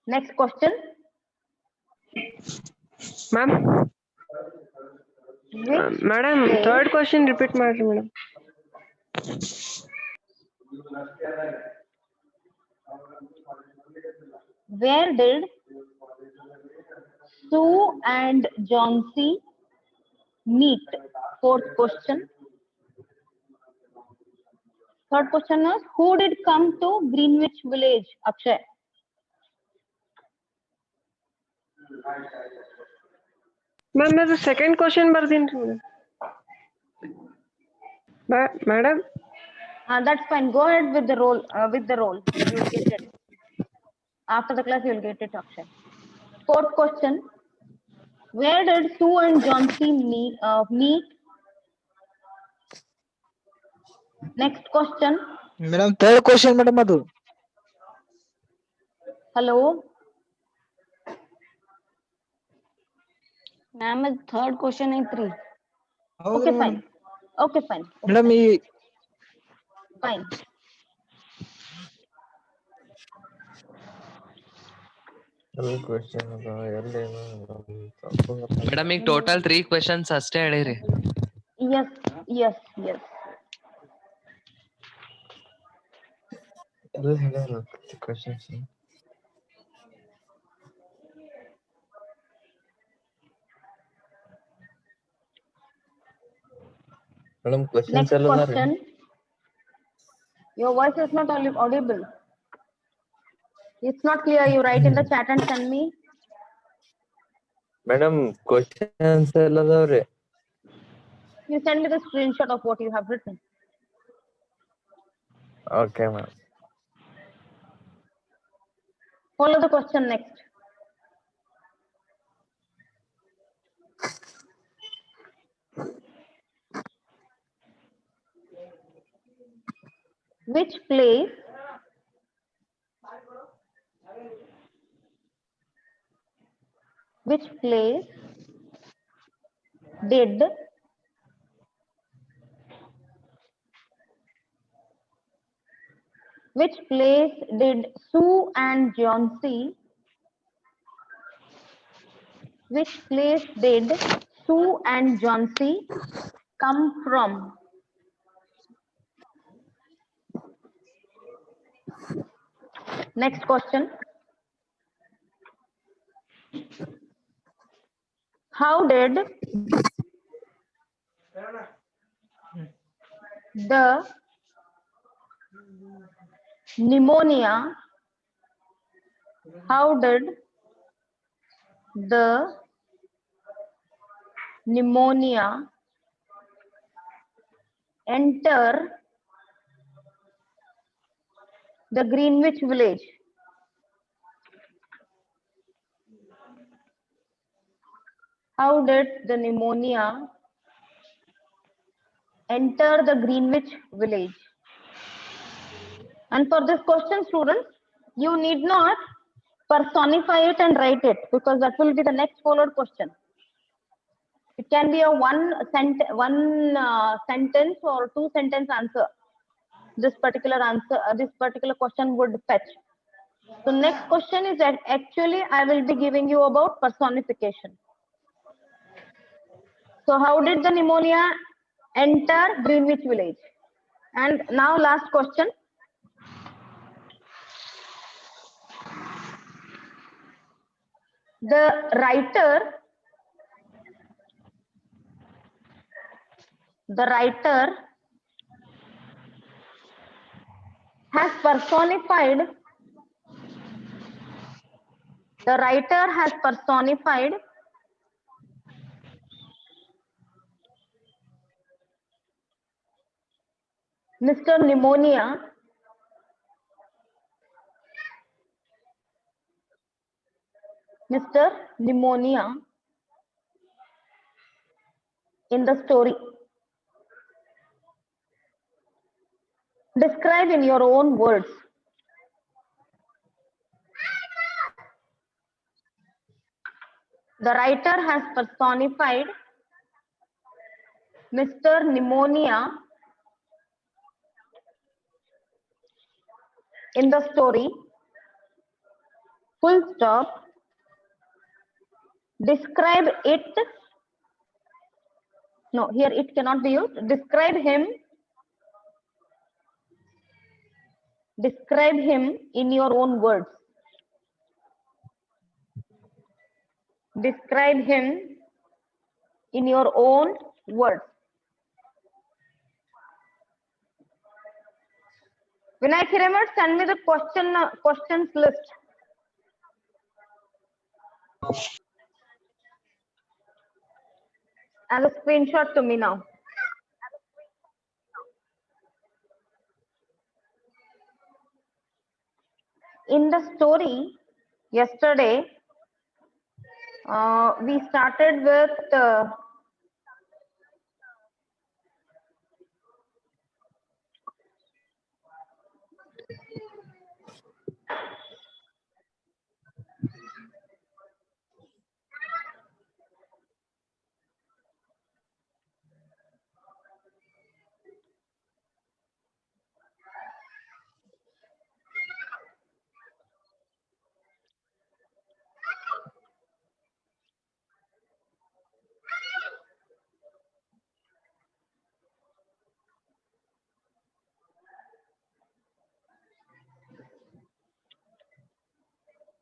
Next question. Ma'am, Which madam, place- third question repeat madam. Where did Sue and John C. meet? Fourth question. Third question is, who did come to Greenwich Village? Akshay. Ma'am, there's a second question madam. Madam, That's fine. Go ahead with the roll. You will get it. After the class, you will get it, Akshay. Fourth question. Where did Sue and John C. meet? Next question. Madam, third question, Madam Madhu. Hello. Ma'am, third question is 3. Okay, fine. Okay, fine. Okay, Madam, fine. Madam ಈಗ total 3 questions ಅಷ್ಟೇ ಹೇಳಿರಿ. Yes. Next question. Your voice is not audible. It's not clear. You write in the chat and send me. Madam, questions ಎಲ್ಲ ಅದಾವ್ರಿ. You send me the screenshot of what you have written. Okay, ma'am. Follow the question next. Which place did Sue and John C. Which place did Sue and John C. come from? Next question. How did the pneumonia enter the Greenwich Village? How did the pneumonia enter the Greenwich Village? And for this question, students, you need not personify it and write it, because that will be the next followed question. It can be a one sentence or 2 sentence answer. This particular question would fetch. So next question is that actually I will be giving you about personification. So how did the pneumonia enter Greenwich Village? And now last question. The writer has personified Mr. Pneumonia in the story. Describe in your own words. The writer has personified Mr. Pneumonia in the story. full stop, describe it. No, here it cannot be used. Describe him in your own words. Describe him in your own words. Vinayak Hiremat, send me the questions list. As a screenshot to me now. In the story yesterday, we started with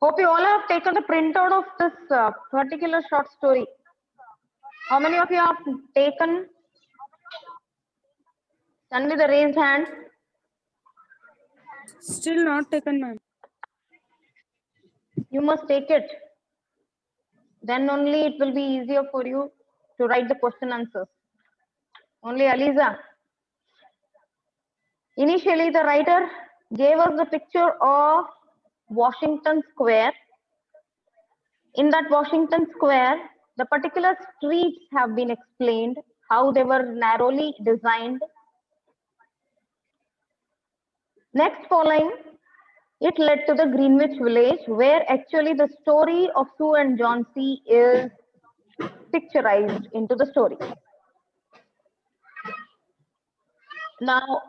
hope you all have taken the printout of this particular short story. How many of you have taken? Send me the raised hand. Still not taken, ma'am. You must take it. Then only it will be easier for you to write the question answers. Only Aliza. Initially, the writer gave us the picture of Washington Square. In that Washington Square, the particular streets have been explained, how they were narrowly designed. Next following, it led to the Greenwich Village, where actually the story of Sue and John C. is picturized into the story. Now,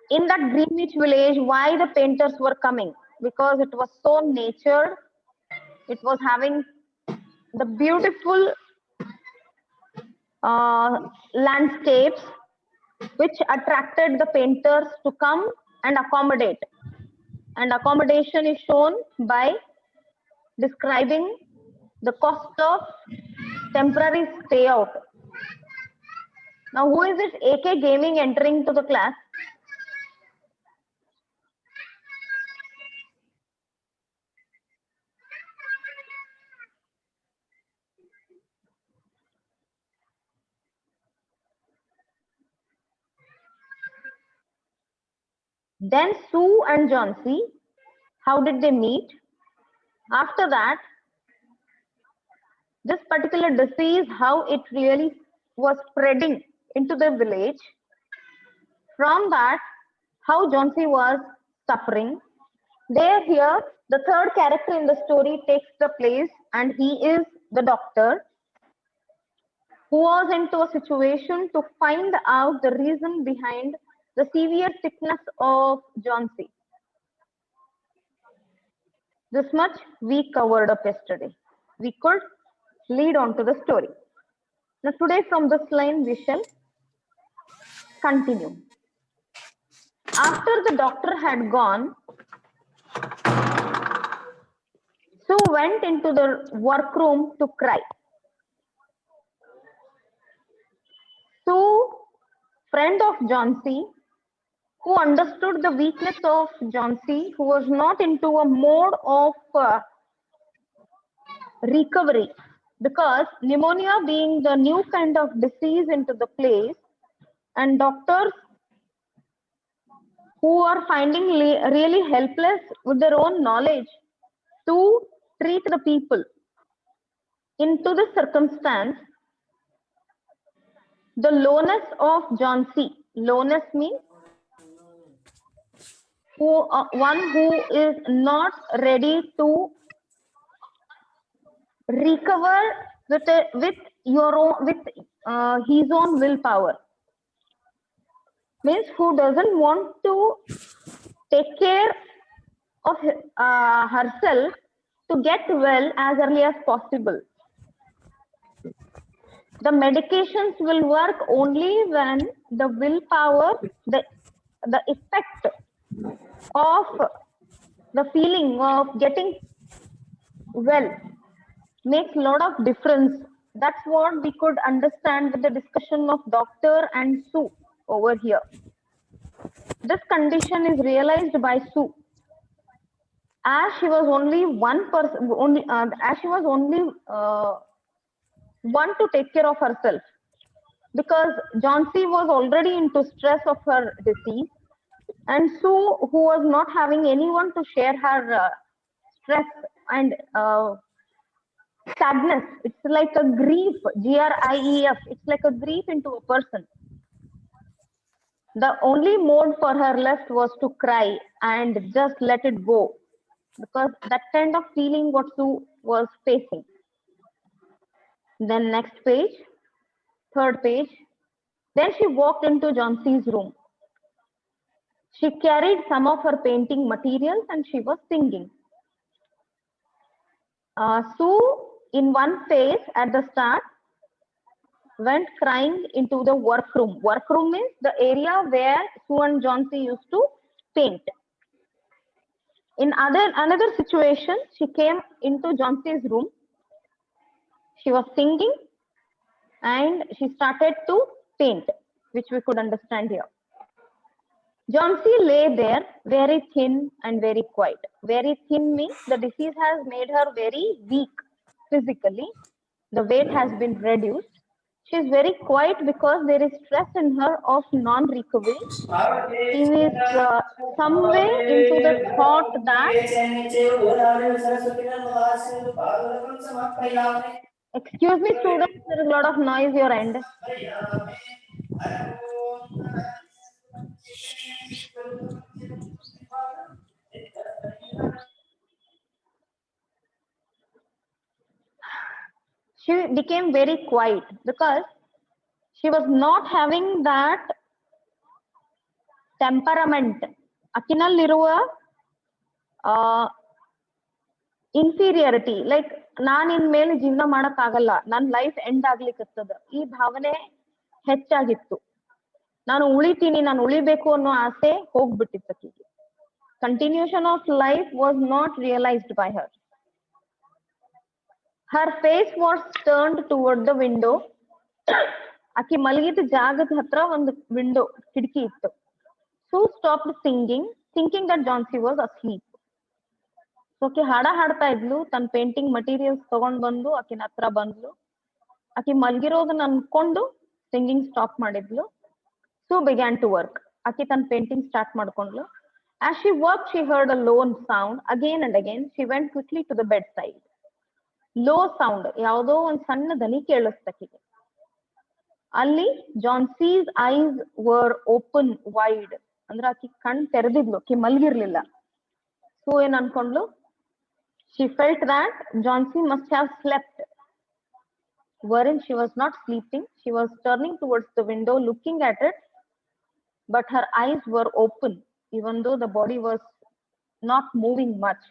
in that Greenwich Village, why the painters were coming? Because it was so natured. It was having the beautiful landscapes which attracted the painters to come and accommodate. And accommodation is shown by describing the cost of temporary stay out. Now, who is this AK Gaming entering to the class? Then Sue and John C. How did they meet? After that, this particular disease, how it really was spreading into the village. From that, how John C. was suffering. There, here, the third character in the story takes the place, and he is the doctor who was into a situation to find out the reason behind the severe sickness of John C. This much we covered up yesterday. We could lead on to the story. Now today from this line we shall continue. After the doctor had gone, Sue went into the workroom to cry. Sue, friend of John C., who understood the weakness of John C., who was not into a mode of recovery, because pneumonia being the new kind of disease into the place, and doctors who are finding really helpless with their own knowledge to treat the people. Into this circumstance, the lowness of John C. Lowness means one who is not ready to recover with his own willpower. Means who doesn't want to take care of herself to get well as early as possible. The medications will work only when the willpower, the effect of the feeling of getting well makes a lot of difference. That's what we could understand with the discussion of doctor and Sue over here. This condition is realized by Sue. As she was only one person, as she was only one to take care of herself, because Johnsy was already into stress of her disease, and Sue, who was not having anyone to share her stress and sadness, it's like a grief, grief, it's like a grief into a person. The only mode for her left was to cry and just let it go, because that kind of feeling what Sue was facing. Then next page, third page. Then she walked into Johnsy's room. She carried some of her painting materials and she was singing. Sue, in one phase at the start, went crying into the workroom. Workroom is the area where Sue and Johnsy used to paint. In another situation, she came into Johnsy's room. She was singing and she started to paint, which we could understand here. Johnsy lay there very thin and very quiet. Very thin means the disease has made her very weak physically. The weight has been reduced. She is very quiet because there is stress in her of non-recovery. She is some way into the thought that, excuse me students, there is a lot of noise your end. She became very quiet because she was not having that temperament. Akinalliruva inferiority, like ನಾನು ಇನ್ಮೇಲೆ ಜೀವನ ಮಾಡಕ್ಕಾಗಲ್ಲ, ನನ್ನ life end ಆಗ್ಲಿಕ್ಕತ್ತದ, ಈ ಭಾವನೆ ಹೆಚ್ಚಾಗಿತ್ತು. ನಾನು ಉಳಿತೀನಿ, ನಾನು ಉಳಿಬೇಕು ಅನ್ನೋ ಆಸೆ ಹೋಗ್ಬಿಟ್ಟಿತ್ತು ಆಕೆಗೆ. Continuation of life was not realized by her. Her face was turned toward the window. ಆಕಿ ಮಲಗಿದ ಜಾಗದ ಹತ್ರ ಒಂದು ವಿಂಡೋ ಕಿಟಕಿ ಇತ್ತು. Sue stopped singing, thinking that Johnsy was asleep. So ಆಕಿ ಹಾಡ ಹಾಡ್ತಾ ಇದ್ಲು, ತನ್ನ ಪೇಂಟಿಂಗ್ ಮಟೀರಿಯಲ್ಸ್ ತಗೊಂಡ್ ಬಂದು ಆಕಿನ ಹತ್ರ ಬಂದ್ಲು. ಆಕಿ ಮಲ್ಗಿರೋದನ್ನ ಅನ್ಕೊಂಡು ಸಿಂಗಿಂಗ್ ಸ್ಟಾಪ್ ಮಾಡಿದ್ಲು. Sue began to work. ಆಕಿ ತನ್ನ ಪೇಂಟಿಂಗ್ ಸ್ಟಾರ್ಟ್ ಮಾಡ್ಕೊಂಡ್ಲು. As she worked, she heard a low sound. Again and again, she went quickly to the bedside. Low sound, ಯಾವುದೋ ಒಂದು ಸಣ್ಣ ದನಿ ಕೇಳಿಸ್ತಕ್ಕಿಗೆ. ಅಲ್ಲಿ ಜಾನ್ಸೀಸ್ ಐಸ್ ವರ್ ಓಪನ್ ವೈಡ್, ಅಂದ್ರೆ ಆಕಿ ಕಣ್ ತೆರೆದಿದ್ಲು, ಆಕಿ ಮಲ್ಗಿರ್ಲಿಲ್ಲ. ಸೊ ಏನ್ ಅನ್ಕೊಂಡ್ಲು, she felt that Johnsy must have slept, wherein she was not sleeping. She was turning towards the window, looking at it, but her eyes were open, even though the body was not moving much.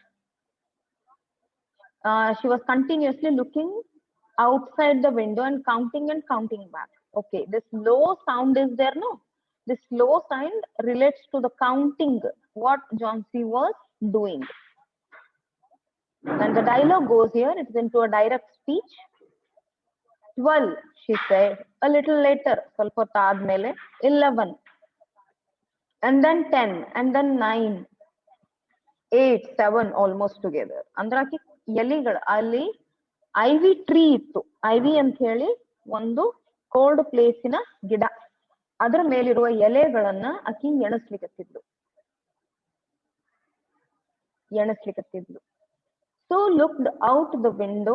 She was continuously looking outside the window and counting back. Okay, this low sound is there, no? This low sound relates to the counting, what Johnsy was doing. And the dialogue goes here, it's into a direct speech. 12, she said. A little later, ಸ್ವಲ್ಪ ಹೊತ್ತು ಆದ್ಮೇಲೆ 11, and then 10, and then 9, 8, 7 almost together. ಅಂದ್ರೆ ಆಕಿ ಎಲಿಗಳು ಅಲ್ಲಿ ಐವಿ tree ಇತ್ತು. ಐವಿ ಅಂತ ಹೇಳಿ ಒಂದು ಕೋಲ್ಡ್ ಪ್ಲೇಸಿನ ಗಿಡ, ಅದರ ಮೇಲಿರುವ ಎಲೆಗಳನ್ನ ಆಕಿ ಎಣಿಸ್ಲಿಕತ್ತಿದ್ಲು. So looked out the window.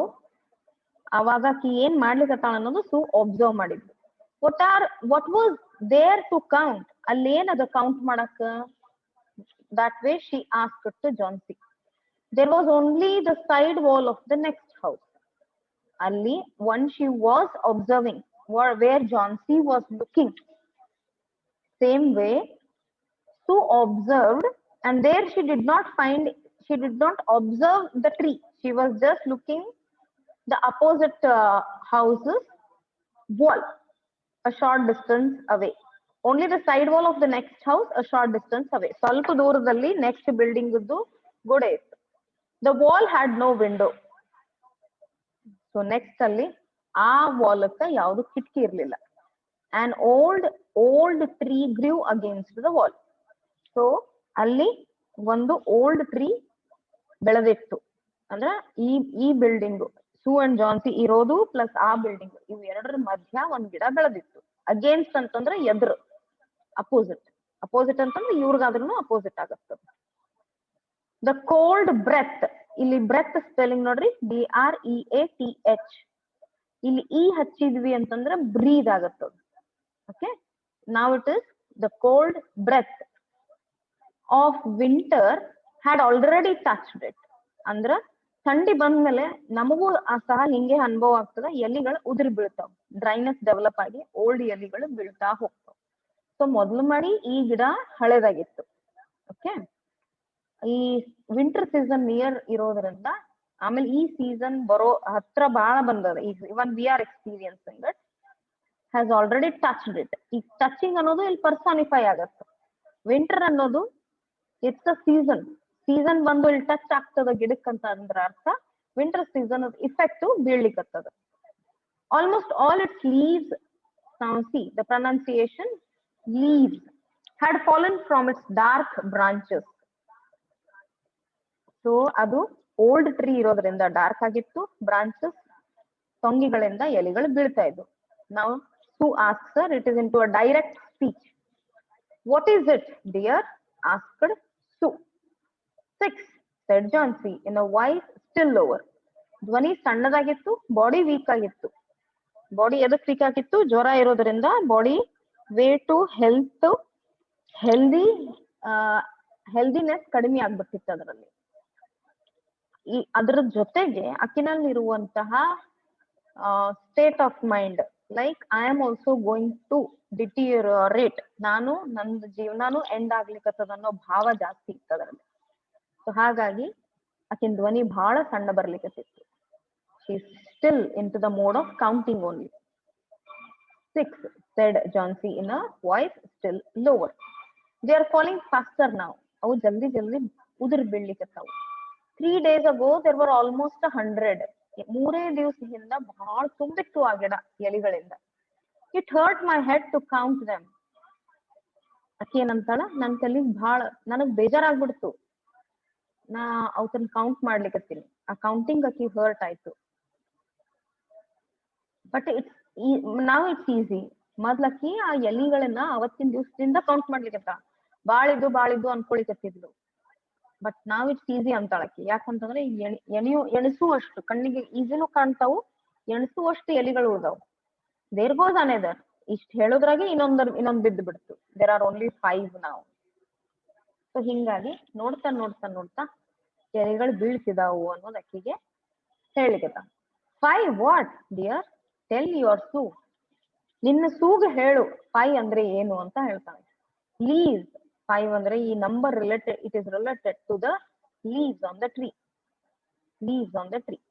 ಅವಾಗ ಆಕಿ ಏನ್ ಮಾಡ್ಲಿಕತ್ತಾಳ ಅನ್ನೋದು ಸು ಒಬ್ಸರ್ವ್ ಮಾಡಿದ್ಲು. What was there to count, ಅಲ್ಲಿ ಏನದ ಕೌಂಟ್ ಮಾಡಕ್ಕ? That way she asked to Johnsy. There was only the side wall of the next house. Ali, one she was observing where Johnsy was looking. Same way, Sue observed, and there she did not observe the tree. She was just looking the opposite houses wall a short distance away. Only the side wall of the next house a short distance away. ಸ್ವಲ್ಪ ದೂರದಲ್ಲಿ next building ಇದ್ದು ಗೋಡೆ ಇತ್ತು. The wall had no window. So next ಅಲ್ಲಿ ಆ ವಾಲ್ಕ್ಕೆ ಯಾವುದು ಕಿಟಕಿ ಇರಲಿಲ್ಲ. An old tree grew against the wall. So ಅಲ್ಲಿ ಒಂದು ಓಲ್ಡ್ ಟ್ರೀ ಬೆಳೆದಿತ್ತು. ಅಂದ್ರೆ ಈ ಬಿಲ್ಡಿಂಗ್ ಸೂ ಅಂಡ್ ಜಾನ್ಸಿ ಇರೋದು ಪ್ಲಸ್ ಆ ಬಿಲ್ಡಿಂಗ್ ಇವು ಎರಡರ ಮಧ್ಯ ಒಂದ್ ಗಿಡ ಬೆಳೆದಿತ್ತು. ಅಗೇನ್ಸ್ಟ್ ಅಂತಂದ್ರೆ ಎದುರು, ಅಪೋಸಿಟ್ ಅಂತಂದ್ರೆ ಇವ್ರಿಗಾದ್ರೂ ಅಪೋಸಿಟ್ ಆಗತ್ತೆ. ದ ಕೋಲ್ಡ್ ಬ್ರೆತ್, ಇಲ್ಲಿ ಬ್ರೆತ್ ಸ್ಪೆಲ್ಲಿಂಗ್ ನೋಡ್ರಿ, BREATH. ಇಲ್ಲಿ ಇ ಹಚ್ಚಿದ್ವಿ ಅಂತಂದ್ರೆ ಬ್ರೀದ್ ಆಗತ್ತದ. ಓಕೆ, ನಾವ್ it is the cold breath of winter had already touched it. ಅಂದ್ರ ಥಂಡಿ ಬಂದ್ಮೇಲೆ ನಮಗೂ ಸಹ ಹಿಂಗೆ ಅನುಭವ ಆಗ್ತದ, ಎಲಿಗಳು ಉದುರಿ ಬೀಳ್ತಾವ, ಡ್ರೈನೆಸ್ ಡೆವಲಪ್ ಆಗಿ ಓಲ್ಡ್ ಎಲಿಗಳು ಬೀಳ್ತಾ ಹೋಗ್ತಾವ. ಸೊ ಮೊದ್ಲು ಮಾಡಿ ಈ ಗಿಡ ಹಳೇದಾಗಿತ್ತು. ಓಕೆ, ಈ ವಿಂಟರ್ ಸೀಸನ್ ನಿಯರ್ ಇರೋದ್ರಿಂದ ಆಮೇಲೆ ಈ ಸೀಸನ್ ಬರೋ ಹತ್ರ ಬಹಳ ಬಂದದ. ಈಗ ಇವನ್ we are experiencing it, has already touched it. ಈ ಟಚಿಂಗ್ ಅನ್ನೋದು ಇಲ್ಲಿ ಪರ್ಸಾನಿಫೈ ಆಗತ್ತೆ. ವಿಂಟರ್ ಅನ್ನೋದು ಇಟ್ಸ್ ಅ ಸೀಸನ್ ಬಂದು ಇಲ್ಲಿ ಟಚ್ ಆಗ್ತದ ಗಿಡಕ್ಕೆ ಅಂತ ಅಂದ್ರ ಅರ್ಥ ವಿಂಟರ್ ಸೀಸನ್ ಇಫೆಕ್ಟ್ ಬೀಳ್ಲಿಕ್ಕತ್ತದ. Almost all its leaves, see the pronunciation, leaves had fallen from its dark branches. So ಅದು ಓಲ್ಡ್ ಟ್ರೀ ಇರೋದ್ರಿಂದ ಡಾರ್ಕ್ ಆಗಿತ್ತು, ಬ್ರಾಂಚಸ್ ತೊಂಗಿಗಳಿಂದ ಎಲೆಗಳು ಬೀಳ್ತಾ ಇದ್ವು. ನಾವು Sue asks her, it is into a direct speech. What is it, dear? asked Sue. 6, said Johnsy in a voice still lower. ಧ್ವನಿ ಸಣ್ಣದಾಗಿತ್ತು, body weak ಆಗಿತ್ತು. ಬಾಡಿ ಎದಕ್ ವೀಕ್ ಆಗಿತ್ತು? ಜ್ವರ ಇರೋದ್ರಿಂದ ಬಾಡಿ ವೇ ಟು ಹೆಲ್ದಿನೆಸ್ ಕಡಿಮೆ ಆಗ್ಬಿಟ್ಟಿತ್ತು ಅದರಲ್ಲಿ. ಅದರ ಜೊತೆಗೆ ಅಕ್ಕಿನಲ್ಲಿ ಇರುವಂತಹ state of mind, like I am also going to deteriorate, ನಂದು ಜೀವನಾನು ಎಂಡ್ ಆಗ್ಲಿಕ್ಕತ್ತದ ಅನ್ನೋ ಭಾವ ಜಾಸ್ತಿ ಇತ್ತು ಅದರಲ್ಲಿ. ಸೊ ಹಾಗಾಗಿ ಆಕಿನ ಧ್ವನಿ ಬಹಳ ಸಣ್ಣ ಬರ್ಲಿಕ್ಕತ್ತಿತ್ತು. She still into the mode of counting only. 6, said Johnsy in a voice still lower. They are falling faster now. ಅವು ಜಲ್ದಿ ಉದುರ್ ಬೀಳ್ಲಿಕ್ಕತ್ತಾವು. 3 days ago there were almost 100. 3 ದಿವಸದಿಂದ ಬಹಳ ತುಂಬಿತ್ತು ಆ ಗಿಡ ಎಲಿಗಳಿಂದ. It hurt my head to count them. ಅಕ್ಕಿ ಏನಂತಾಳ, ನನ್ ತಲೆ ಬಹಳ ನನಗ್ ಬೇಜಾರಾಗ್ಬಿಡ್ತು, ನಾ ಅವತನ್ ಕೌಂಟ್ ಮಾಡ್ಲಿಕ್ಕತ್ತೀನಿ. ಆ ಕೌಂಟಿಂಗ್ ಅಕ್ಕಿ ಹರ್ಟ್ ಆಯ್ತು. ಬಟ್ ನಾವ್ ಇಟ್ಸ್ ಈಸಿ. ಮೊದ್ಲಕ್ಕಿ ಆ ಎಲಿಗಳನ್ನ ಅವತ್ತಿನ ದಿವಸದಿಂದ ಕೌಂಟ್ ಮಾಡ್ಲಿಕ್ಕತ್ತ, ಬಾಳಿದ್ದು ಅನ್ಕೊಳಿಕತ್ತಿದ್ಲು. ಬಟ್ ನಾವ್ ಇಟ್ಸ್ ಈಸಿ ಅಂತಾಳಕ್ಕಿ. ಯಾಕಂತಂದ್ರೆ ಎಣಿಸುವಷ್ಟು ಕಣ್ಣಿಗೆ ಈಸಿನೂ ಕಾಣ್ತಾವು, ಎಣಿಸುವಷ್ಟು ಎಲಿಗಳು ಉಳ್ದಾವ್. There goes ಅನೆದರ್. ಇಷ್ಟ ಹೇಳೋದ್ರಾಗೆ ಇನ್ನೊಂದ್ ಬಿದ್ದು ಬಿಡ್ತು. ದೇರ್ ಆರ್ ಓನ್ಲಿ 5 ನಾವು. ಸೊ ಹಿಂಗಾಗಿ ನೋಡ್ತಾ ಎಲಿಗಳು ಬೀಳ್ತಿದಾವು ಅನ್ನೋದ್ ಅಕ್ಕಿಗೆ ಹೇಳಿಕತ್ತ. 5 ವಾಟ್ ಡಿಯರ್? ಟೆಲ್ ಯುವರ್ ಸೂ. ನಿನ್ನ ಸೂಗ್ ಹೇಳು 5 ಅಂದ್ರೆ ಏನು ಅಂತ ಹೇಳ್ತಾನೆ. ಲೀವ್ಸ್ 5 ಅಂದ್ರೆ ಈ number related, it is related to the leaves on the tree.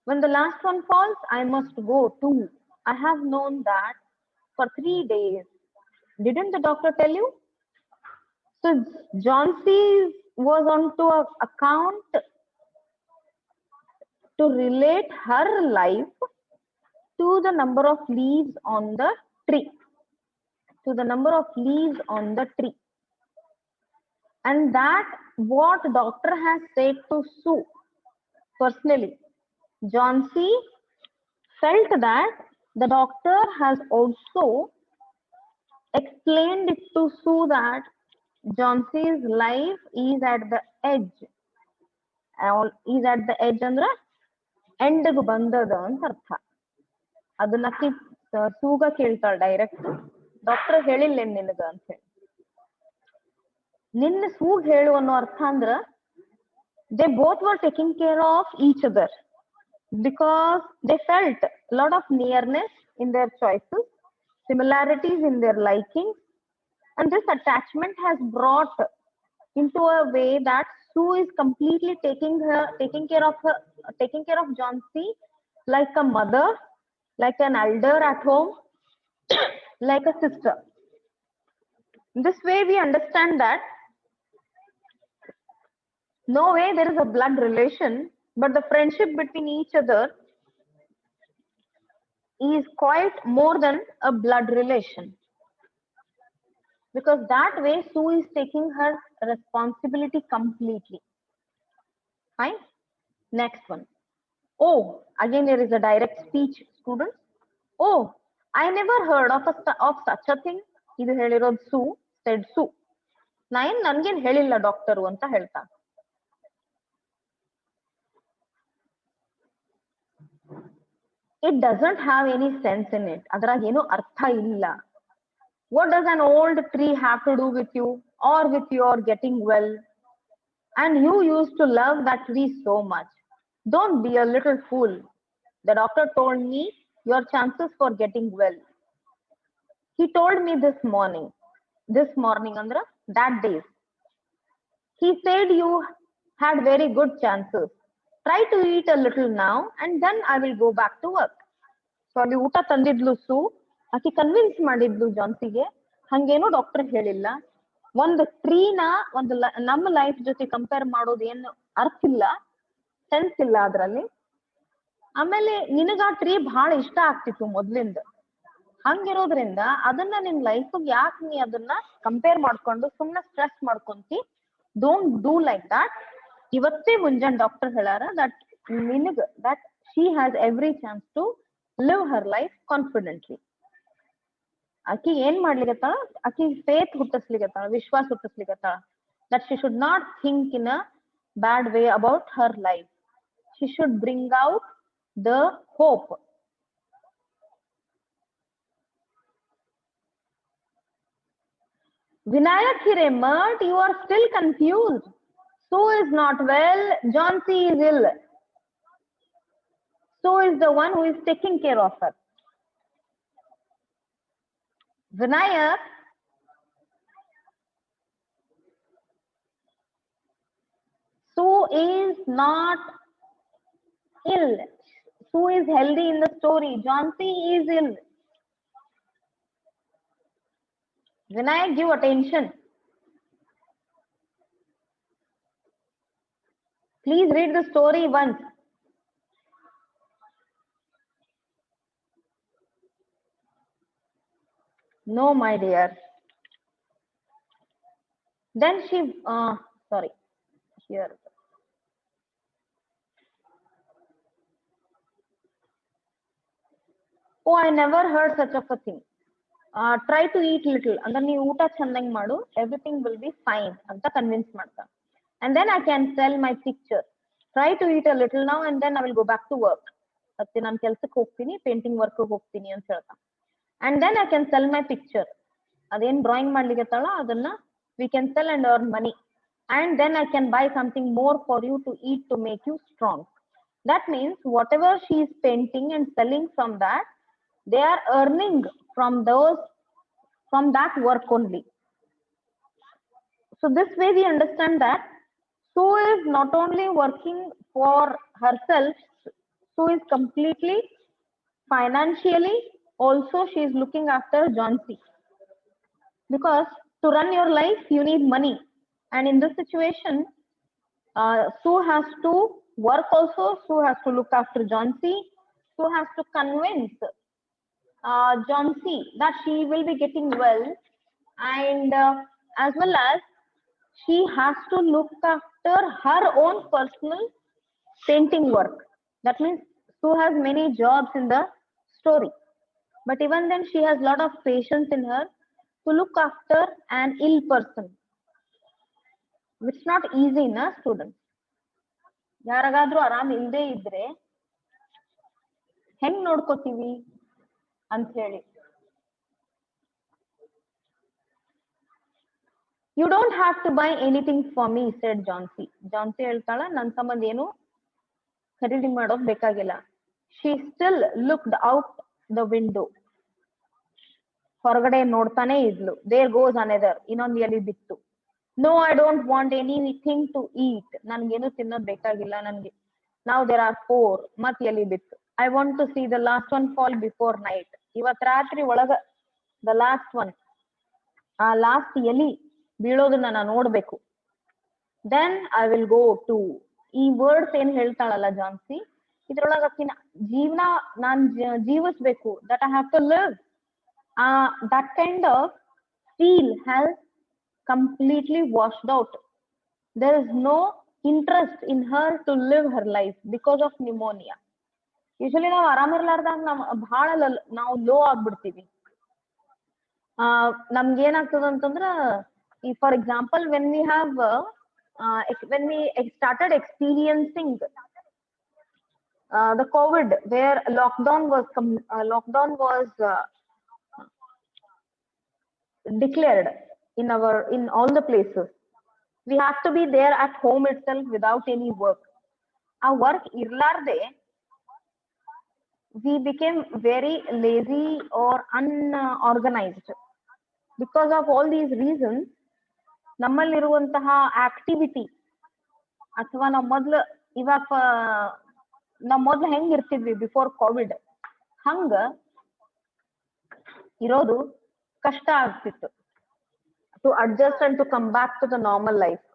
When the last one falls, I must go too. I have known that for 3 days. Didn't the doctor tell you? So Johnsy was on to account to relate her life to the number of leaves on the tree. And that what doctor has said to Sue. Personally, Johnsy felt that the doctor has also explained it to Sue that Johnsy's life is at the edge. ಅಂದ್ರೆ ಎಂಡ್ಗೆ ಬಂದದ ಅಂತ ಅರ್ಥ. ಅದನ್ನ ಸೂಗ ಕೇಳ್ತಾಳ direct, doctor ಹೇಳಿಲ್ಲ ನಿನಗ ಅಂತ ಹೇಳಿ. ನಿನ್ನ ಸೂಗ್ ಹೇಳು ಅನ್ನೋ ಅರ್ಥ ಅಂದ್ರ they both were taking care of each other because they felt a lot of nearness in their choices, similarities in their likings, and this attachment has brought into a way that Sue is completely taking care of Johnsy like a mother, like an elder at home, like a sister. This way we understand that no way there is a blood relation, but the friendship between each other is quite more than a blood relation. Because that way Sue is taking her responsibility completely. Fine. Next one. Oh, again there is a direct speech, students. Oh, I never heard of such a thing. ಇದು ಹೇಳಿರೋದು Sue, said Sue. ನನ್ಗೇನ್ ಹೇಳಿಲ್ಲ doctor ಅಂತ ಹೇಳ್ತಾ. It doesn't have any sense in it. ಅದ್ರಾಗ ಏನು ಅರ್ಥ ಇಲ್ಲ. What does an old tree have to do with you or with your getting well? And you used to love that tree so much. Don't be a little fool. The doctor told me your chances for getting well. He told me this morning andra that day. He said you had very good chances. Try to eat a little now and then I will go back to work. So ಅಲ್ಲಿ ಊಟ ತಂದಿದ್ಲು ಸು, ಆಕಿ convince ಮಾಡಿದ್ಲು ಜಾನ್ಸಿಗೆ ಹಂಗೇನು doctor ಹೇಳಿಲ್ಲ. ಒಂದು ಟ್ರೀನ ನಮ್ಮ life ಜೊತೆ ಕಂಪೇರ್ ಮಾಡೋದು ಏನು ಅರ್ಥ ಇಲ್ಲ, ಸೆನ್ಸ್ ಇಲ್ಲ ಅದ್ರಲ್ಲಿ. ಆಮೇಲೆ ನಿನಗ ಆ ಟ್ರೀ ಬಹಳ ಇಷ್ಟ ಆಗ್ತಿತ್ತು ಮೊದ್ಲಿಂದ, ಹಂಗಿರೋದ್ರಿಂದ ಅದನ್ನ ನಿನ್ ಲೈಫ್ ಯಾಕೆ ನೀ ಅದನ್ನ ಕಂಪೇರ್ ಮಾಡ್ಕೊಂಡು ಸುಮ್ನೆ ಸ್ಟ್ರೆಸ್ ಮಾಡ್ಕೊಂತಿ. Don't do like that. ಇವತ್ತೇ ಮುಂಜಾನೆ ಡಾಕ್ಟರ್ ಹೇಳಾರ ದಟ್ ನಿನಗ that she has every chance to live her life confidently. ಆಕಿ ಏನ್ ಮಾಡ್ಲಿಕತ್ತಾಳ, ಆಕಿ ಫೇತ್ ಹುಟ್ಟಿಸ್ಲಿಕತ್ತಾಳ, ವಿಶ್ವಾಸ ಹುಟ್ಟಿಸ್ಲಿಕತ್ತಾಳ that she should not think in a bad way about her life. She should bring out the hope. Vinayak Hiremat, you are still confused. Sue is not well, Johnsy is ill. Sue is the one who is taking care of her. Vinayak, Sue is not ill. Sue is healthy in the story. Johnsy is ill. Vinayak, give attention. Please read the story once. No, my dear. Then she, sorry, here. Oh, I never heard such of a thing. Try to eat little. ಅಂದ್ರೆ ನೀವು ಊಟ ಚೆನ್ನಾಗಿ ಮಾಡು, everything will be fine ಅಂತ convince ಮಾಡ್ತಾ. And then I can sell my picture. Try to eat a little now and then I will go back to work. ಮತ್ತೆ ನಾನು ಕೆಲ್ಸಕ್ಕೆ ಹೋಗ್ತೀನಿ, ಪೇಂಟಿಂಗ್ ವರ್ಕ್ ಹೋಗ್ತೀನಿ ಅಂತ ಹೇಳ್ತಾ. And then I can sell my picture. ಅದೇನ್ drawing ಮಾಡ್ಲಿಕತ್ತಾಳ ಅದನ್ನ we can sell and earn money. And then I can buy something more for you to eat to make you strong. That means whatever she is painting and selling from that, they are earning from that work only. So this way we understand that Sue is not only working for herself, Sue is completely financially also she is looking after Johnsy. Because to run your life you need money, and in this situation Sue has to work also. Sue has to look after Johnsy. Sue has to convince Johnsy that she will be getting well, and as well as she has to look after her own personal painting work. That means Sue has many jobs in the story, but even then she has a lot of patience in her to look after an ill person, which is not easy na students. ಯಾರಿಗಾದ್ರೂ ಆರಾಮ್ ಇಲ್ಲದೆ ಇದ್ರೆ ಹೆಂಗ್ ನೋಡ್ಕೋತೀವಿ ಅಂತ ಹೇಳಿ. You don't have to buy anything for me, said Johnsy. Johnsy ಹೇಳ್ತಾಳ ನನ್ನ ಸಂಬಂಧ ಏನು ಖರೀದಿ ಮಾಡೋದು ಬೇಕಾಗಿಲ್ಲ. She still looked out the window. ಹೊರಗಡೆ ನೋಡ್ತಾನೆ ಇದ್ಲು. There goes another. ಇನ್ನೊಂದು ಎಲಿ ಬಿತ್ತು. No, I don't want anything to eat. ನನ್ಗೇನು ತಿನ್ನೋದ್ ಬೇಕಾಗಿಲ್ಲ ನನ್ಗೆ. Now there are 4. ಮತ್ ಎಲ್ಲಿ ಬಿತ್ತು. I want to see the last one fall before night. ಇವತ್ ರಾತ್ರಿ ಒಳಗ the last one. ಆ ಲಾಸ್ಟ್ ಎಲಿ ಬೀಳೋದನ್ನ ನಾನು ನೋಡ್ಬೇಕು. Then I will go to ಈ ವರ್ಡ್ಸ್ ಏನ್ ಹೇಳ್ತಾಳಲ್ಲ ಜಾನ್ಸಿ, ಇದ್ರೊಳಗ ಆಕಿನ ಜೀವನ ನಾನ್ ಜೀವಿಸ್ಬೇಕು, that I have to live. That kind of feel has completely washed out. There is no interest in her to live her life because of pneumonia. Usually ನಾವು ಆರಾಮಿರ್ಲಾರ್ದಾಗ ಬಹಳ ನಾವು low ಆಗ್ಬಿಡ್ತೀವಿ. ನಮ್ಗೆ ಏನಾಗ್ತದ ಅಂತಂದ್ರ, for example when we have when we started experiencing the COVID, where lockdown was declared in all the places, we have to be there at home itself without any work. Our work irlarde, we became very lazy or unorganized. Because of all these reasons, ನಮ್ಮಲ್ಲಿರುವಂತಹ activity ಅಥವಾ ನಾವು ಮೊದ್ಲು ಹೆಂಗ್ ಇರ್ತಿದ್ವಿ before Covid, ಹಂಗ ಇರೋದು ಕಷ್ಟ ಆಗ್ತಿತ್ತು to adjust and to come back to the normal life.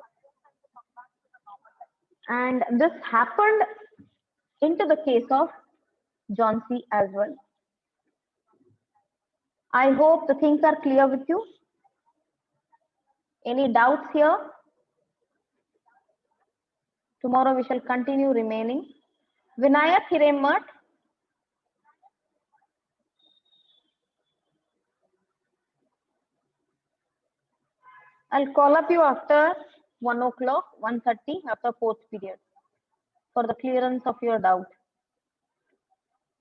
And this happened into the case of John C as well. I hope the things are clear with you. Any doubts here? Tomorrow we shall continue remaining. Vinayak Hiremat. I'll call up you after 1 o'clock, 1:30, after 4th period for the clearance of your doubt.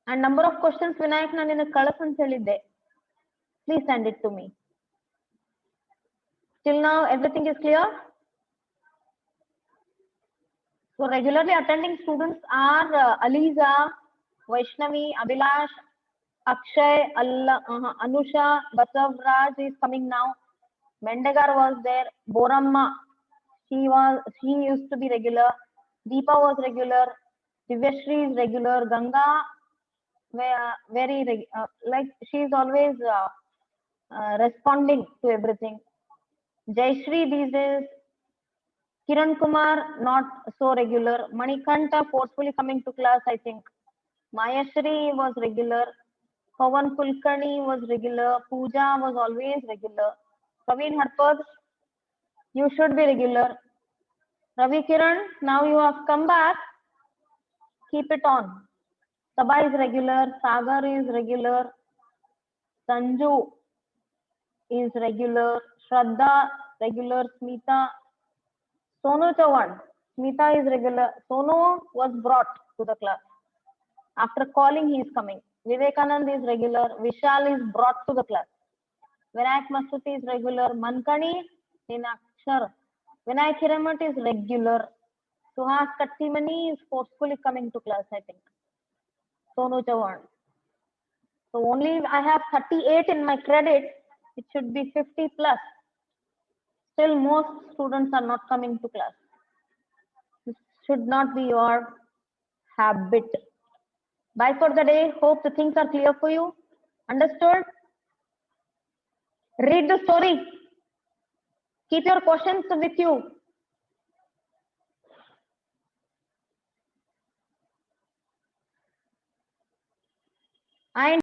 And number of questions, Vinayak, ನಾನು ನಿನಗೆ ಕಳಿಸಂತ ಹೇಳಿದ್ದೆ. Please send it to me. Till now, everything is clear? So regularly attending students are Aliza, Vaishnavi, Abhilash, Akshay, Anusha, Basavraj is coming now. Mendegar was there. Boramma, she used to be regular. Deepa was regular. Divyashri is regular. Ganga, very like she is always responding to everything. Jayashri these days. Kiran Kumar not so regular. Manikanta forcefully coming to class, I think. Mayashri was regular. Pawan Kulkarni was regular. Pooja was always regular. Praveen Harpad, you should be regular. Ravi Kiran, now you have come back. Keep it on. Sabha is regular. Sagar is regular. Sanju is regular. Shraddha regular. Smita. Sonu Chavan. Smita is regular. Sonu was brought to the class. After calling, he is coming. Vivekanand is regular. Vishal is brought to the class. Vinayak Masuti is regular. Mankani in Akshar. Vinayak Hiramat is regular. Suhas Kattimani is forcefully coming to class, I think. Sonu Chavan. So only I have 38 in my credit. It should be 50 plus. Still most students are not coming to class. This should not be your habit. Bye for the day. Hope the things are clear for you. Understood? Read the story. Keep your questions with you. And